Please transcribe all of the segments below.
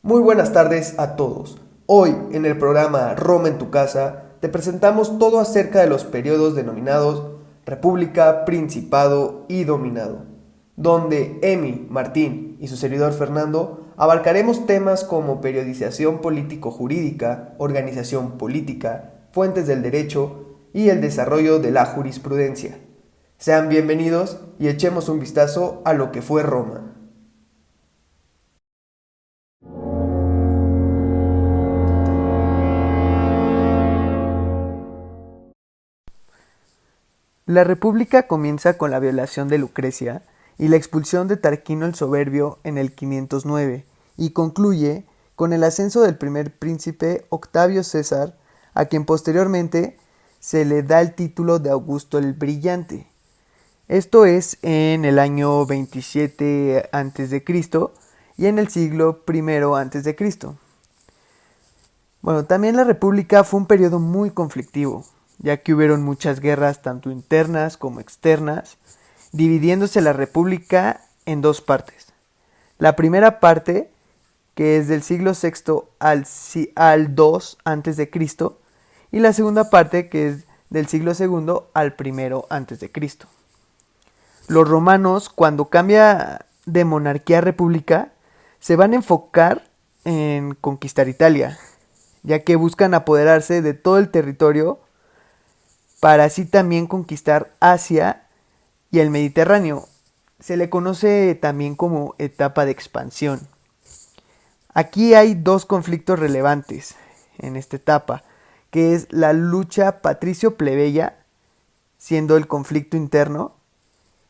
Muy buenas tardes a todos. Hoy, en el programa Roma en tu casa, te presentamos todo acerca de los periodos denominados República, Principado y Dominado, donde Emi, Martín y su servidor Fernando abarcaremos temas como periodización político-jurídica, organización política, fuentes del derecho y el desarrollo de la jurisprudencia. Sean bienvenidos y echemos un vistazo a lo que fue Roma. La República comienza con la violación de Lucrecia y la expulsión de Tarquino el Soberbio en el 509 y concluye con el ascenso del primer príncipe Octavio César, a quien posteriormente se le da el título de Augusto el Brillante. Esto es en el año 27 a.C. y en el siglo I a.C. Bueno, también la República fue un periodo muy conflictivo, ya que hubieron muchas guerras tanto internas como externas, dividiéndose la República en dos partes. La primera parte, que es del siglo VI al II antes de Cristo, y la segunda parte, que es del siglo II al I antes de Cristo. Los romanos, cuando cambia de monarquía a república, se van a enfocar en conquistar Italia, ya que buscan apoderarse de todo el territorio para así también conquistar Asia y el Mediterráneo. Se le conoce también como etapa de expansión. Aquí hay dos conflictos relevantes en esta etapa, que es la lucha patricio-plebeya, siendo el conflicto interno,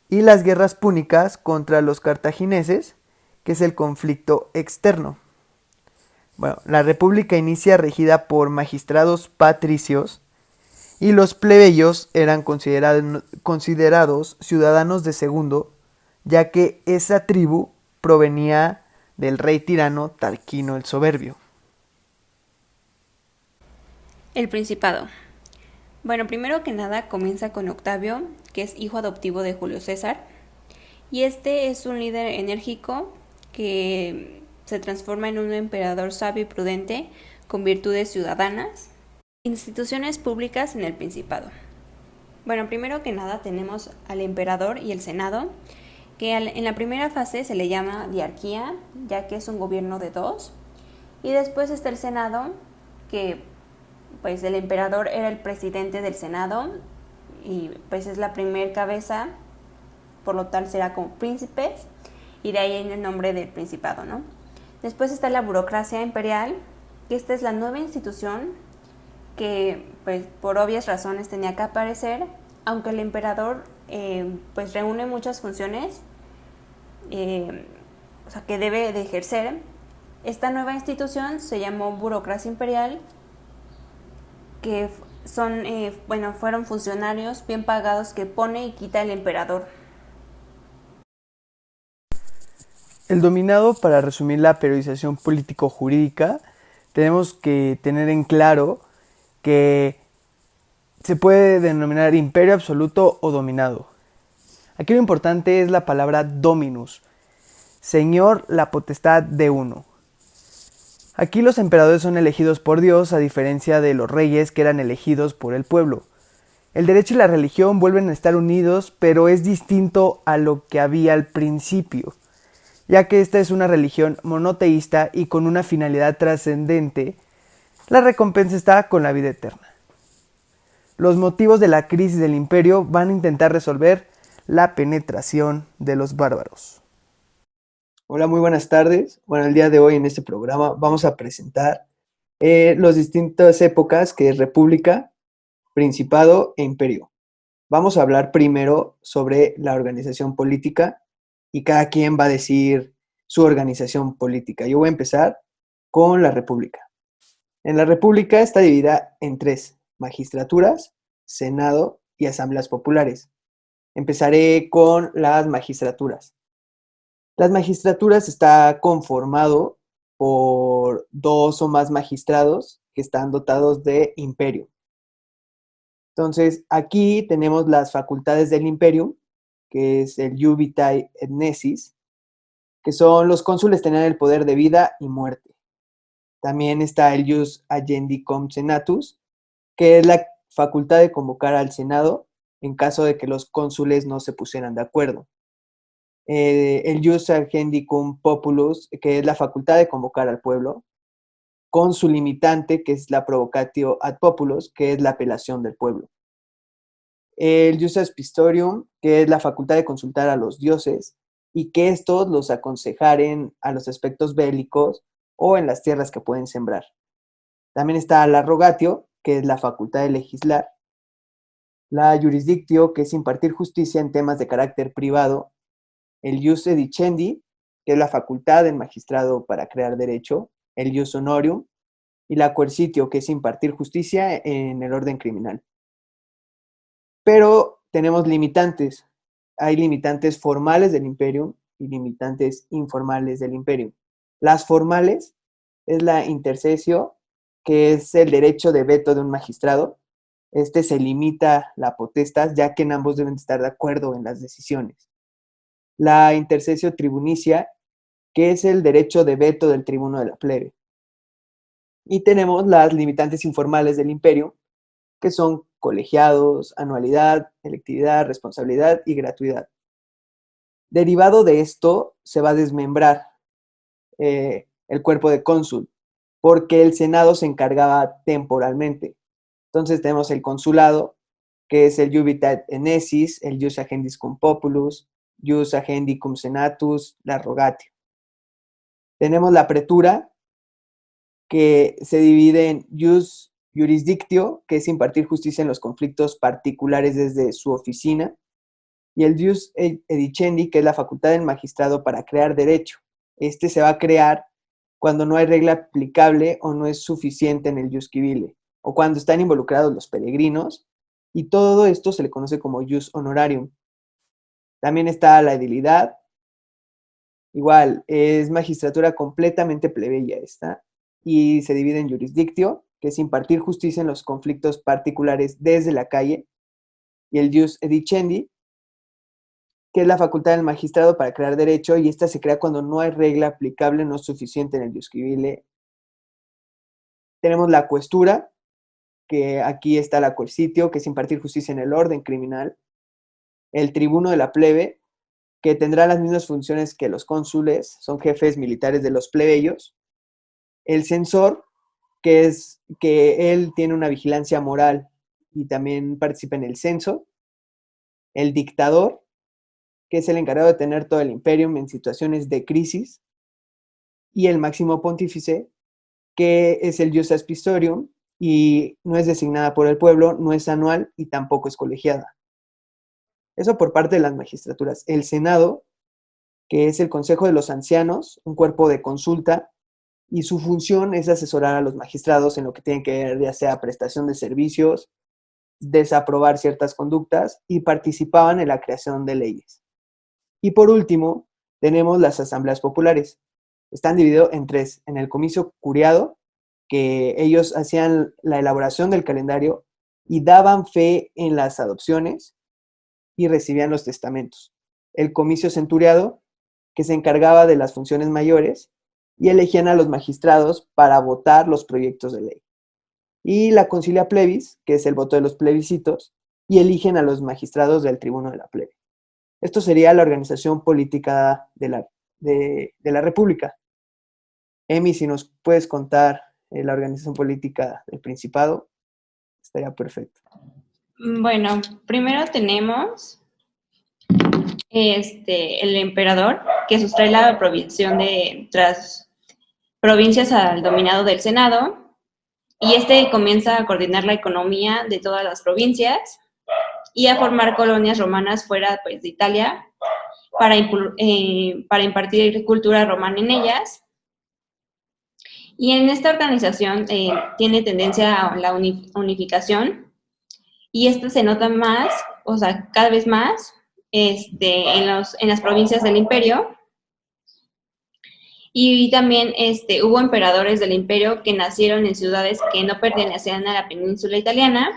y las guerras púnicas contra los cartagineses, que es el conflicto externo. Bueno, la república inicia regida por magistrados patricios y los plebeyos eran considerados ciudadanos de segundo, ya que esa tribu provenía del rey tirano Tarquino el Soberbio. El Principado. Bueno, primero que nada comienza con Octavio, que es hijo adoptivo de Julio César, y este es un líder enérgico que se transforma en un emperador sabio y prudente con virtudes ciudadanas. Instituciones públicas en el Principado. Bueno, primero que nada tenemos al emperador y el senado, que en la primera fase se le llama diarquía, ya que es un gobierno de dos, y después está el senado, que pues el emperador era el presidente del senado y pues es la primer cabeza, por lo tal será como príncipes, y de ahí el nombre del principado, ¿no? Después está la burocracia imperial, que esta es la nueva institución que pues por obvias razones tenía que aparecer, aunque el emperador pues reúne muchas funciones, o sea, que debe de ejercer. Esta nueva institución se llamó burocracia imperial, que son, bueno, fueron funcionarios bien pagados que pone y quita el emperador. El dominado, para resumir la periodización político-jurídica, tenemos que tener en claro que se puede denominar imperio absoluto o dominado. Aquí lo importante es la palabra dominus, señor, la potestad de uno. Aquí los emperadores son elegidos por Dios a diferencia de los reyes que eran elegidos por el pueblo. El derecho y la religión vuelven a estar unidos, pero es distinto a lo que había al principio, ya que esta es una religión monoteísta y con una finalidad trascendente. La recompensa está con la vida eterna. Los motivos de la crisis del imperio van a intentar resolver la penetración de los bárbaros. Hola, muy buenas tardes. Bueno, el día de hoy en este programa vamos a presentar las distintas épocas que es República, Principado e Imperio. Vamos a hablar primero sobre la organización política y cada quien va a decir su organización política. Yo voy a empezar con la República. En la República está dividida en tres: magistraturas, Senado y asambleas populares. Empezaré con las magistraturas. Las magistraturas está conformado por dos o más magistrados que están dotados de imperio. Entonces, aquí tenemos las facultades del imperium, que es el iubitai et necis, que son los cónsules tenían el poder de vida y muerte. También está el jus agendicum senatus, que es la facultad de convocar al Senado en caso de que los cónsules no se pusieran de acuerdo. El jus agendicum populus, que es la facultad de convocar al pueblo, con su limitante, que es la provocatio ad populus, que es la apelación del pueblo. El jus pistorium, que es la facultad de consultar a los dioses y que estos los aconsejaren a los aspectos bélicos o en las tierras que pueden sembrar. También está la rogatio, que es la facultad de legislar, la jurisdictio, que es impartir justicia en temas de carácter privado, el jus edicendi, que es la facultad del magistrado para crear derecho, el jus honorium, y la coercitio, que es impartir justicia en el orden criminal. Pero tenemos limitantes. Hay limitantes formales del imperium y limitantes informales del imperium. Las formales es la intercesio, que es el derecho de veto de un magistrado. Este se limita la potestad, ya que en ambos deben estar de acuerdo en las decisiones. La intercesio tribunicia, que es el derecho de veto del tribuno de la plebe. Y tenemos las limitantes informales del imperio, que son colegiados, anualidad, electividad, responsabilidad y gratuidad. Derivado de esto, se va a desmembrar el cuerpo de cónsul, porque el Senado se encargaba temporalmente. Entonces tenemos el consulado, que es el Jubitat Enesis, el Jus Agendicum Populus, Jus Agendicum Senatus, la Rogatio. Tenemos la pretura, que se divide en Jus Jurisdictio, que es impartir justicia en los conflictos particulares desde su oficina, y el Jus Edicendi, que es la facultad del magistrado para crear derecho. Este se va a crear cuando no hay regla aplicable o no es suficiente en el Jus Civile, o cuando están involucrados los peregrinos, y todo esto se le conoce como Jus Honorarium. También está la edilidad, igual, es magistratura completamente plebeya esta, y se divide en jurisdictio, que es impartir justicia en los conflictos particulares desde la calle, y el Jus Edicendi, que es la facultad del magistrado para crear derecho, y esta se crea cuando no hay regla aplicable no suficiente en el Jus Civile. Tenemos la cuestura, que aquí está la coercitio, que es impartir justicia en el orden criminal. El tribuno de la plebe, que tendrá las mismas funciones que los cónsules, son jefes militares de los plebeyos. El censor, que es que él tiene una vigilancia moral y también participa en el censo. El dictador, que es el encargado de tener todo el imperio en situaciones de crisis. Y el máximo pontífice, que es el Jus Pistorium, y no es designada por el pueblo, no es anual y tampoco es colegiada. Eso por parte de las magistraturas. El Senado, que es el Consejo de los Ancianos, un cuerpo de consulta, y su función es asesorar a los magistrados en lo que tienen que ver, ya sea prestación de servicios, desaprobar ciertas conductas, y participaban en la creación de leyes. Y por último, tenemos las asambleas populares. Están divididos en tres. En el comicio curiado, que ellos hacían la elaboración del calendario y daban fe en las adopciones y recibían los testamentos. El comicio centuriado, que se encargaba de las funciones mayores y elegían a los magistrados para votar los proyectos de ley. Y la concilia plebis, que es el voto de los plebiscitos, y eligen a los magistrados del tribuno de la plebe. Esto sería la organización política de la República. Emi, si nos puedes contar la organización política del Principado, estaría perfecto. Bueno, primero tenemos el emperador, que sustrae la provisión de tras provincias al dominado del Senado, y comienza a coordinar la economía de todas las provincias y a formar colonias romanas fuera, pues, de Italia para impartir cultura romana en ellas. Y en esta organización tiene tendencia a la unificación, y esto se nota más, o sea, cada vez más en las provincias del imperio. Y también hubo emperadores del imperio que nacieron en ciudades que no pertenecían a la península italiana.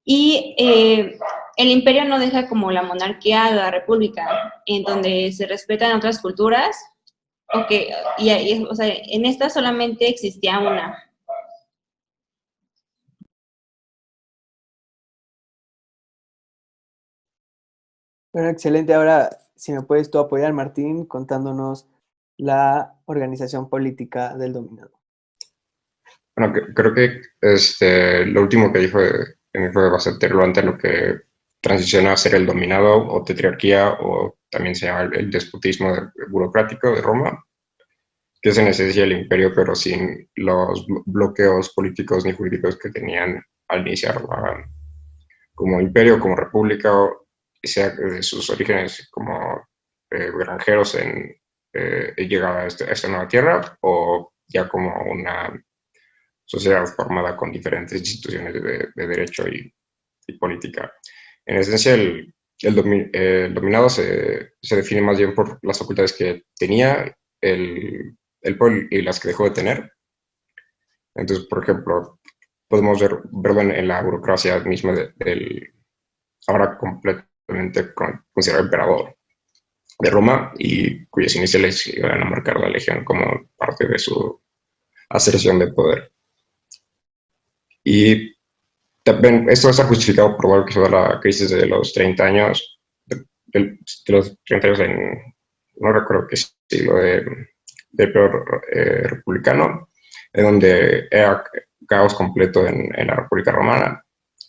Y el imperio no deja como la monarquía a la república, en donde se respetan otras culturas Ok, o sea, en esta solamente existía una. Bueno, excelente. Ahora, si me puedes tú apoyar, Martín, contándonos la organización política del dominado. Bueno, creo que lo último que dijo fue bastante relevante a lo que transiciona a ser el dominado o tetrarquía, o también se llama el despotismo burocrático de Roma, que es en esencia el imperio, pero sin los bloqueos políticos ni jurídicos que tenían al iniciar como imperio, como república, o sea de sus orígenes como granjeros llegaba a esta nueva tierra, o ya como una sociedad formada con diferentes instituciones de derecho y política. En esencia, el dominado se define más bien por las facultades que tenía el pueblo y las que dejó de tener. Entonces, por ejemplo, podemos verlo en la burocracia misma del ahora completamente considerado emperador de Roma, y cuyas iniciales iban a marcar la legión como parte de su aserción de poder. Y también esto está justificado por lo que se da la crisis de los 30 años, de los 30 años no recuerdo qué siglo, del peor republicano, en donde era caos completo en la República Romana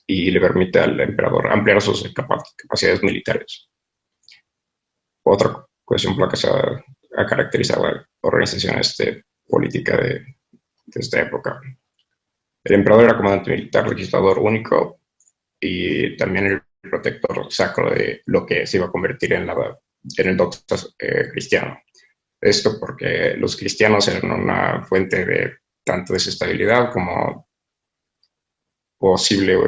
y le permite al emperador ampliar sus capacidades militares. Otra cuestión por la que se ha caracterizado la organización política de esta época. El emperador era comandante militar, legislador único y también el protector sacro de lo que se iba a convertir en el doxos cristiano. Esto porque los cristianos eran una fuente de tanto desestabilidad como posible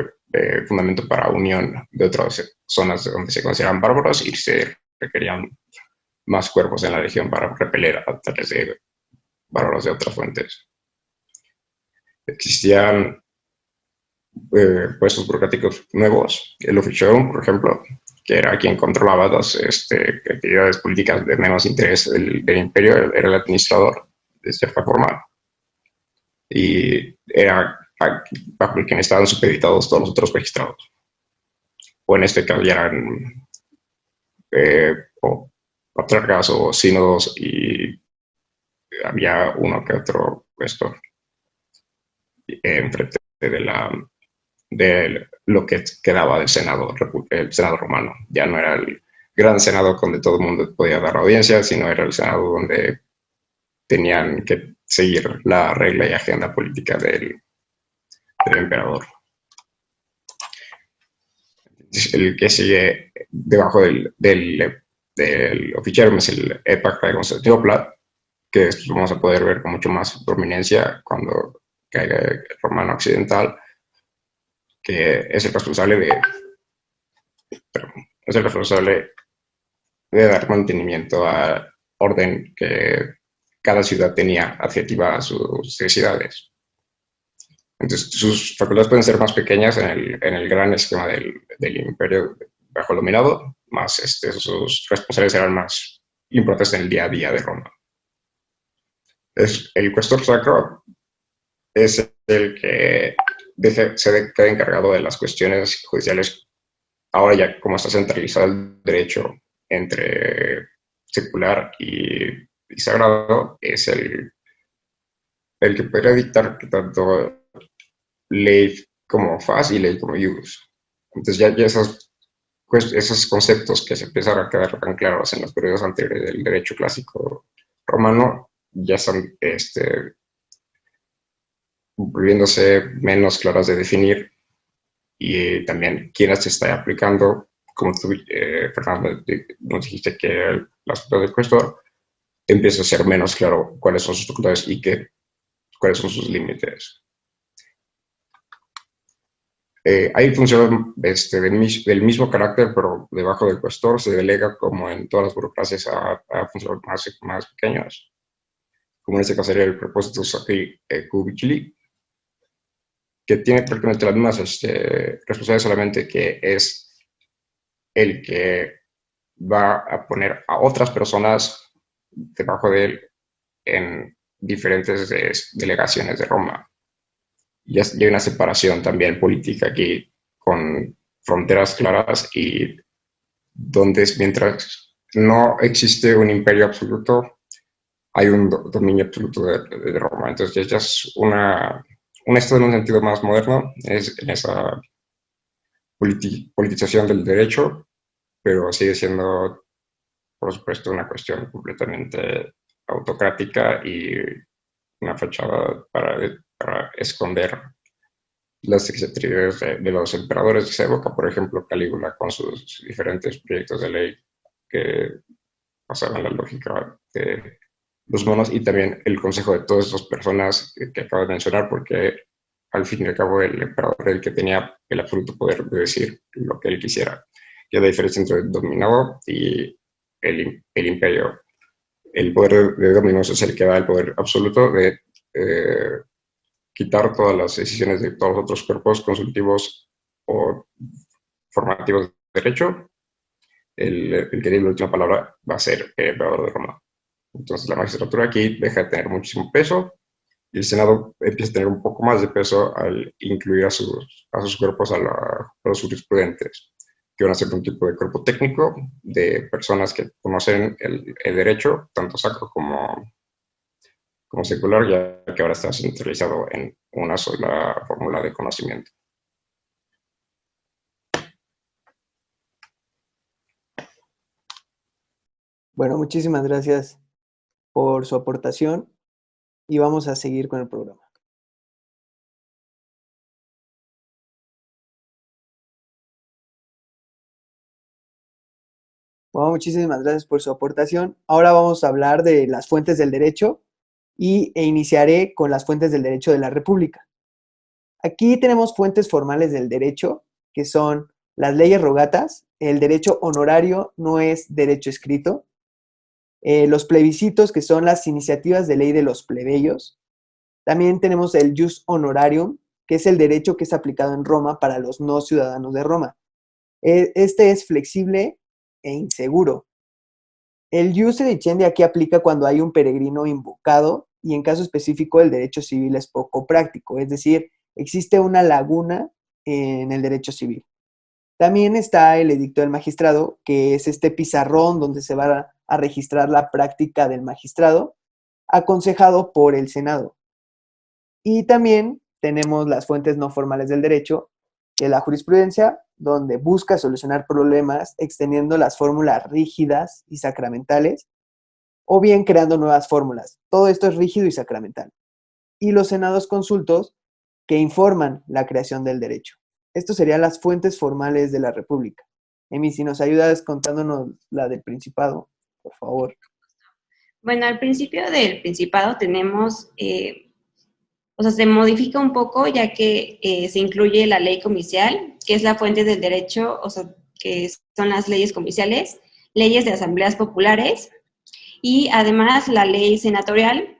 fundamento para unión de otras zonas donde se consideran bárbaros, y se requerían más cuerpos en la región para repeler ataques de bárbaros de otras fuentes. Existían puestos burocráticos nuevos, el oficium, por ejemplo, que era quien controlaba las actividades políticas de menos interés del imperio, era el administrador, de cierta forma, y era bajo el quien estaban supeditados todos los otros magistrados. O en este caso ya eran o patriarcas o sínodos, y había uno que otro puesto enfrente de lo que quedaba del Senado, el Senado romano. Ya no era el gran Senado donde todo el mundo podía dar audiencia, sino era el Senado donde tenían que seguir la regla y agenda política del emperador. El que sigue debajo del oficial es el Pacta de Constantinopla, que vamos a poder ver con mucho más prominencia cuando caiga el romano occidental, que es el responsable de dar mantenimiento al orden que cada ciudad tenía adjetiva a sus necesidades. Entonces, sus facultades pueden ser más pequeñas en el gran esquema del imperio bajo el dominado, más sus responsables eran más importantes en el día a día de Roma. El cuestor sacro es el que se queda encargado de las cuestiones judiciales. Ahora ya como está centralizado el derecho entre secular y sagrado, es el que podría dictar tanto ley como fas y ley como ius. Entonces ya esos conceptos que se empezaron a quedar tan claros en los periodos anteriores del derecho clásico romano ya están volviéndose menos claras de definir, y también quiénes se está aplicando, como tú, Fernando, nos dijiste que el aspecto del cuestor empieza a ser menos claro cuáles son sus facultades y cuáles son sus límites. Hay funciones del mismo carácter, pero debajo del cuestor se delega, como en todas las burocracias, a funciones más pequeñas, como en este caso sería el propósito sacri cubiculi, que tiene prácticamente las mismas responsabilidades, solamente que es el que va a poner a otras personas debajo de él en diferentes delegaciones de Roma. Ya hay una separación también política aquí, con fronteras claras y donde mientras no existe un imperio absoluto, hay un dominio absoluto de Roma. Entonces ya es un Estado en un sentido más moderno, es en esa politización del derecho, pero sigue siendo, por supuesto, una cuestión completamente autocrática y una fachada para esconder las excentricidades de los emperadores de esa época, por ejemplo, Calígula con sus diferentes proyectos de ley que pasaban la lógica de los monos, y también el consejo de todas estas personas que acabo de mencionar, porque al fin y al cabo el emperador era el que tenía el absoluto poder de decir lo que él quisiera. Y la diferencia entre el dominado y el imperio. El poder de dominio es el que da el poder absoluto de quitar todas las decisiones de todos los otros cuerpos consultivos o formativos de derecho. El que tiene la última palabra va a ser el emperador de Roma. Entonces la magistratura aquí deja de tener muchísimo peso y el Senado empieza a tener un poco más de peso al incluir a sus cuerpos a los jurisprudentes, que van a ser un tipo de cuerpo técnico de personas que conocen el derecho, tanto sacro como secular, ya que ahora está centralizado en una sola fórmula de conocimiento. Bueno, muchísimas gracias por su aportación y vamos a seguir con el programa. Bueno, muchísimas gracias por su aportación. Ahora vamos a hablar de las fuentes del derecho e iniciaré con las fuentes del derecho de la República. Aquí tenemos fuentes formales del derecho, que son las leyes rogatas, el derecho honorario no es derecho escrito, los plebiscitos, que son las iniciativas de ley de los plebeyos. También tenemos el jus honorarium, que es el derecho que es aplicado en Roma para los no ciudadanos de Roma. Este es flexible e inseguro. El jus sedicendi aquí aplica cuando hay un peregrino invocado y en caso específico el derecho civil es poco práctico, es decir, existe una laguna en el derecho civil. También está el edicto del magistrado, que es este pizarrón donde se va a registrar la práctica del magistrado, aconsejado por el Senado. Y también tenemos las fuentes no formales del derecho, que es la jurisprudencia, donde busca solucionar problemas extendiendo las fórmulas rígidas y sacramentales, o bien creando nuevas fórmulas. Todo esto es rígido y sacramental. Y los senados consultos, que informan la creación del derecho. Estos serían las fuentes formales de la República. Emi, si nos ayudas contándonos la del Principado, por favor. Bueno, al principio del Principado tenemos, se modifica un poco ya que se incluye la ley comicial, que es la fuente del derecho, que son las leyes comiciales, leyes de asambleas populares y además la ley senatorial,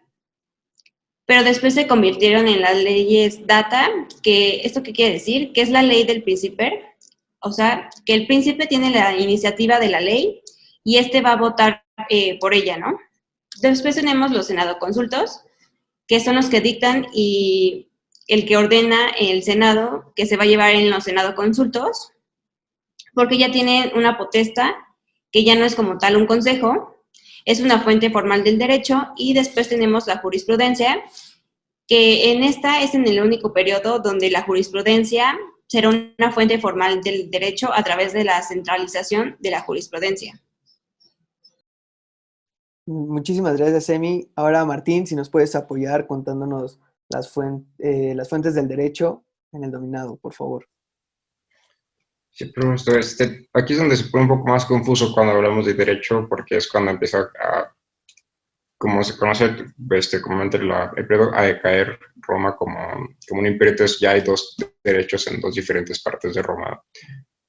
pero después se convirtieron en las leyes data, que ¿esto qué quiere decir? Que es la ley del príncipe, o sea, que el príncipe tiene la iniciativa de la ley y va a votar por ella, ¿no? Después tenemos los senadoconsultos, que son los que dictan y el que ordena el Senado, que se va a llevar en los senadoconsultos, porque ya tienen una potestad, que ya no es como tal un consejo, es una fuente formal del derecho, y después tenemos la jurisprudencia, que en esta es en el único periodo donde la jurisprudencia será una fuente formal del derecho a través de la centralización de la jurisprudencia. Muchísimas gracias, Emi. Ahora, Martín, si nos puedes apoyar contándonos las fuentes del derecho en el dominado, por favor. Sí, pero aquí es donde se pone un poco más confuso cuando hablamos de derecho, porque es cuando empieza como se conoce comúnmente el periodo a decaer Roma como un imperio. Entonces ya hay dos derechos en dos diferentes partes de Roma,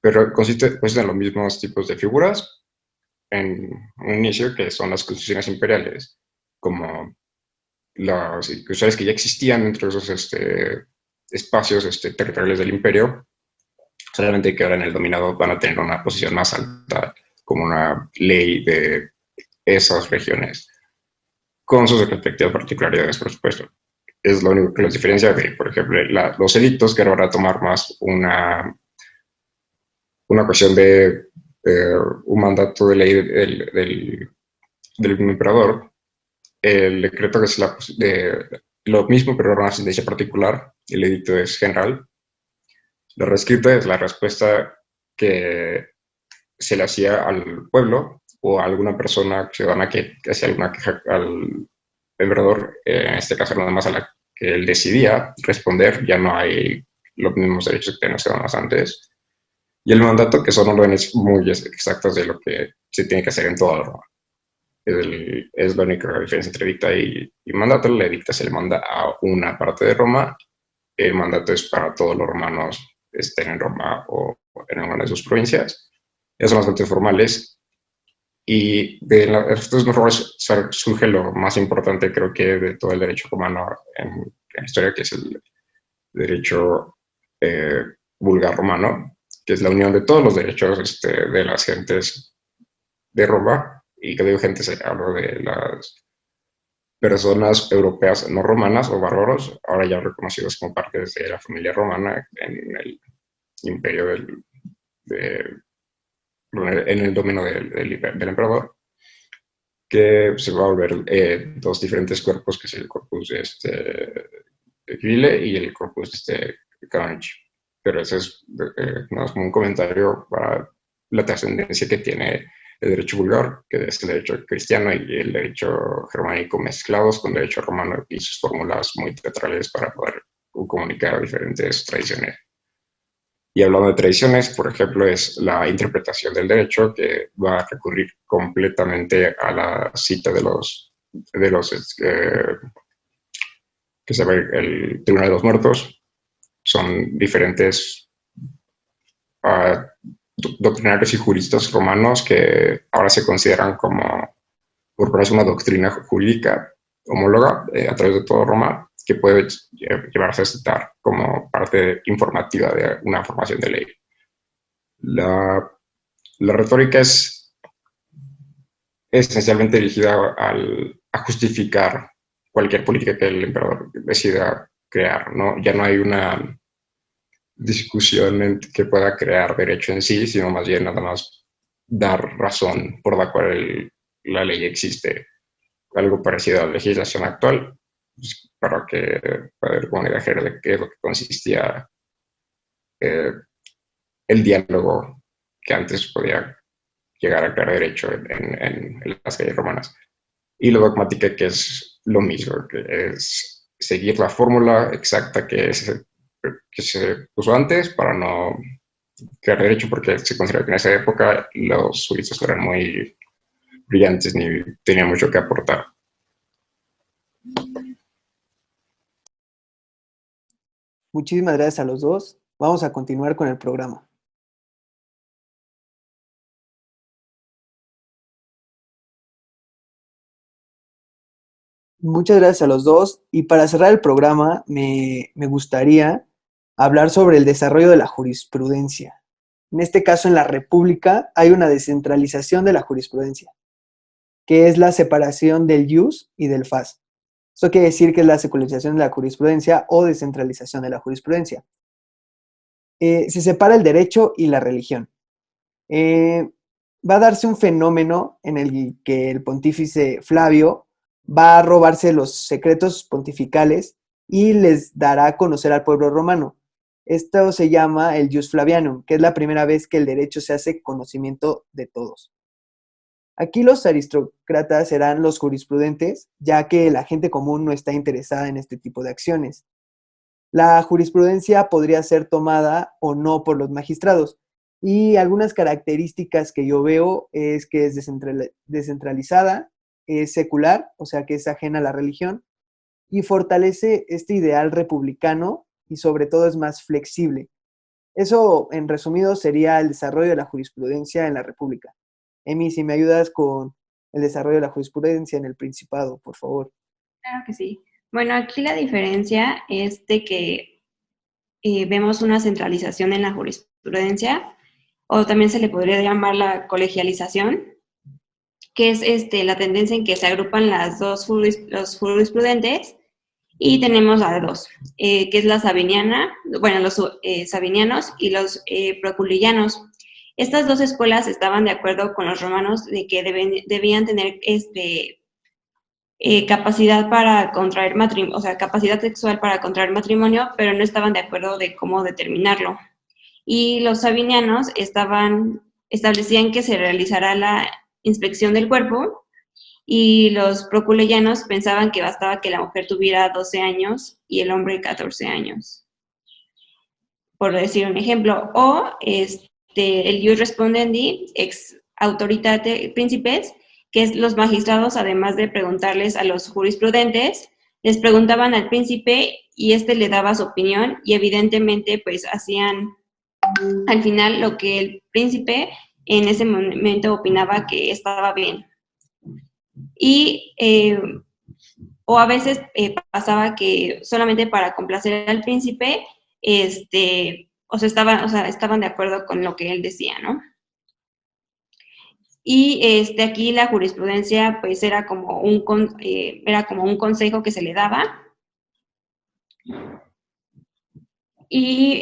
pero consiste pues en los mismos tipos de figuras en un inicio, que son las constituciones imperiales, como las instituciones que ya existían dentro de esos espacios territoriales del imperio, solamente que ahora en el dominado van a tener una posición más alta como una ley de esas regiones. con sus respectivas particularidades, por supuesto. Es lo único que los diferencia de, por ejemplo, los edictos, que ahora tomar más una cuestión de un mandato de ley del emperador. El decreto que es lo mismo, pero una sentencia particular. El edicto es general. La reescrita es la respuesta que se le hacía al pueblo o a alguna persona ciudadana que hacía alguna queja al emperador, en este caso nada más a la que él decidía responder. Ya no hay los mismos derechos que tenían ciudadanos antes. Y el mandato, que son órdenes muy exactas de lo que se tiene que hacer en toda Roma. Es la única diferencia entre dicta y mandato. La dicta se le manda a una parte de Roma. El mandato es para todos los romanos, estén en Roma o en alguna de sus provincias. Esos son las fuentes formales. Y de estos dos roles surge lo más importante, creo que, de todo el derecho romano en la historia, que es el derecho vulgar romano, que es la unión de todos los derechos de las gentes de Roma. Y que digo gente, hablo de las personas europeas no romanas o bárbaros, ahora ya reconocidos como parte de la familia romana en el imperio en el dominio del emperador, que se va a volver dos diferentes cuerpos, que es el corpus de civile y el corpus canonici. Pero ese es más como un comentario para la trascendencia que tiene el derecho vulgar, que es el derecho cristiano y el derecho germánico mezclados con derecho romano y sus fórmulas muy teatrales para poder comunicar diferentes tradiciones. Y hablando de tradiciones, por ejemplo, es la interpretación del derecho, que va a recurrir completamente a la cita de los que se ve el Tribunal de los Muertos. Son diferentes doctrinarios y juristas romanos que ahora se consideran como, por ponerse una doctrina jurídica homóloga a través de toda Roma, que puede llevarse a citar como parte informativa de una formación de ley. La retórica es esencialmente dirigida a justificar cualquier política que el emperador decida crear, ¿no? Ya no hay una discusión que pueda crear derecho en sí, sino más bien nada más dar razón por la cual la ley existe. Algo parecido a la legislación actual, pues, para que poder como una idea general de qué es lo que consistía eh, el diálogo que antes podía llegar a crear derecho en las calles romanas. Y la dogmática, que es lo mismo, que es seguir la fórmula exacta que se puso antes para no crear derecho, porque se considera que en esa época los juristas no eran muy brillantes ni tenían mucho que aportar. Muchísimas gracias a los dos. Vamos a continuar con el programa. Muchas gracias a los dos. Y para cerrar el programa, me gustaría hablar sobre el desarrollo de la jurisprudencia. En este caso, en la República, hay una descentralización de la jurisprudencia, que es la separación del ius y del fas. Esto quiere decir que es la secularización de la jurisprudencia o descentralización de la jurisprudencia. Se separa el derecho y la religión. Va a darse un fenómeno en el que el pontífice Flavio va a robarse los secretos pontificales y les dará a conocer al pueblo romano. Esto se llama el Ius Flavianum, que es la primera vez que el derecho se hace conocimiento de todos. Aquí los aristócratas serán los jurisprudentes, ya que la gente común no está interesada en este tipo de acciones. La jurisprudencia podría ser tomada o no por los magistrados, y algunas características que yo veo es que es descentralizada, es secular, o sea que es ajena a la religión, y fortalece este ideal republicano y sobre todo es más flexible. Eso, en resumido, sería el desarrollo de la jurisprudencia en la República. Emi, si me ayudas con el desarrollo de la jurisprudencia en el Principado, por favor. Claro que sí. Bueno, aquí la diferencia es de que vemos una centralización en la jurisprudencia, o también se le podría llamar la colegialización, que es la tendencia en que se agrupan los jurisprudentes, y tenemos a dos, que es la sabiniana, bueno, los sabinianos y los proculianos. Estas dos escuelas estaban de acuerdo con los romanos de que debían tener capacidad para contraer matrimonio, o sea, capacidad sexual para contraer matrimonio, pero no estaban de acuerdo de cómo determinarlo. Y los sabinianos establecían que se realizará la inspección del cuerpo, y los proculeyanos pensaban que bastaba que la mujer tuviera 12 años y el hombre 14 años, por decir un ejemplo. O el ius respondendi ex autoritate principes, que es los magistrados, además de preguntarles a los jurisprudentes, les preguntaban al príncipe y le daba su opinión, y evidentemente pues hacían al final lo que el príncipe en ese momento opinaba que estaba bien. Y o a veces pasaba que solamente para complacer al príncipe, estaban de acuerdo con lo que él decía, ¿no? Y aquí la jurisprudencia pues era como un consejo que se le daba. Y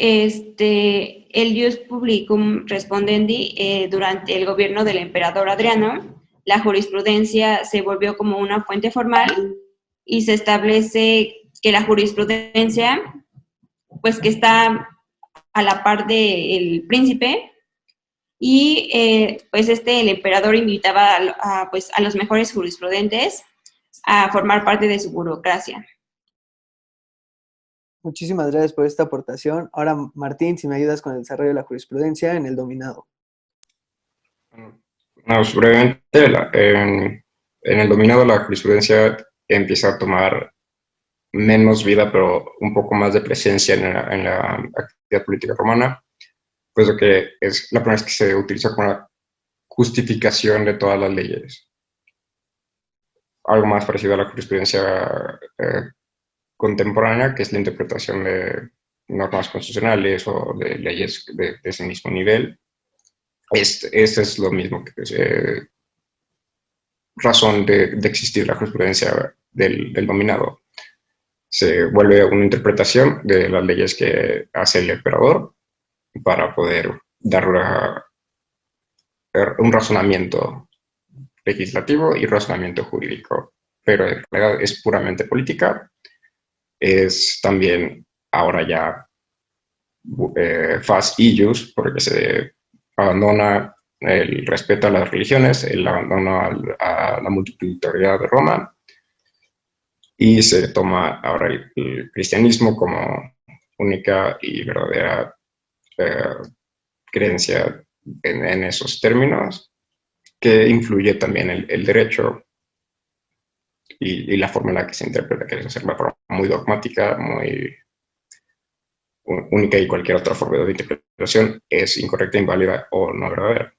el ius publicum respondendi, durante el gobierno del emperador Adriano, la jurisprudencia se volvió como una fuente formal, y se establece que la jurisprudencia, pues que está a la par del príncipe, y pues el emperador invitaba pues, a los mejores jurisprudentes a formar parte de su burocracia. Muchísimas gracias por esta aportación. Ahora, Martín, si me ayudas con el desarrollo de la jurisprudencia en el dominado. Pues, brevemente, en el dominado la jurisprudencia empieza a tomar menos vida, pero un poco más de presencia en la actividad política romana, pues lo que es la primera vez que se utiliza como la justificación de todas las leyes. Algo más parecido a la jurisprudencia contemporánea, que es la interpretación de normas constitucionales o de leyes de ese mismo nivel. Este es lo mismo que razón de existir la jurisprudencia del dominado. Se vuelve una interpretación de las leyes que hace el emperador para poder dar un razonamiento legislativo y razonamiento jurídico, pero en realidad es puramente política. Es también ahora ya fas ius, porque se abandona el respeto a las religiones, el abandono a la multiculturalidad de Roma, y se toma ahora el cristianismo como única y verdadera creencia en esos términos, que influye también el derecho y la forma en la que se interpreta, que es una forma muy dogmática, muy única, y cualquier otra forma de interpretación es incorrecta, inválida o no verdadera,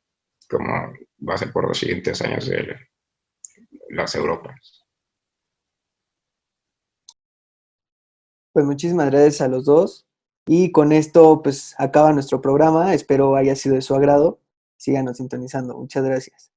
como va a ser por los siguientes años de las Europas. Pues muchísimas gracias a los dos. Y con esto, pues acaba nuestro programa. Espero haya sido de su agrado. Síganos sintonizando. Muchas gracias.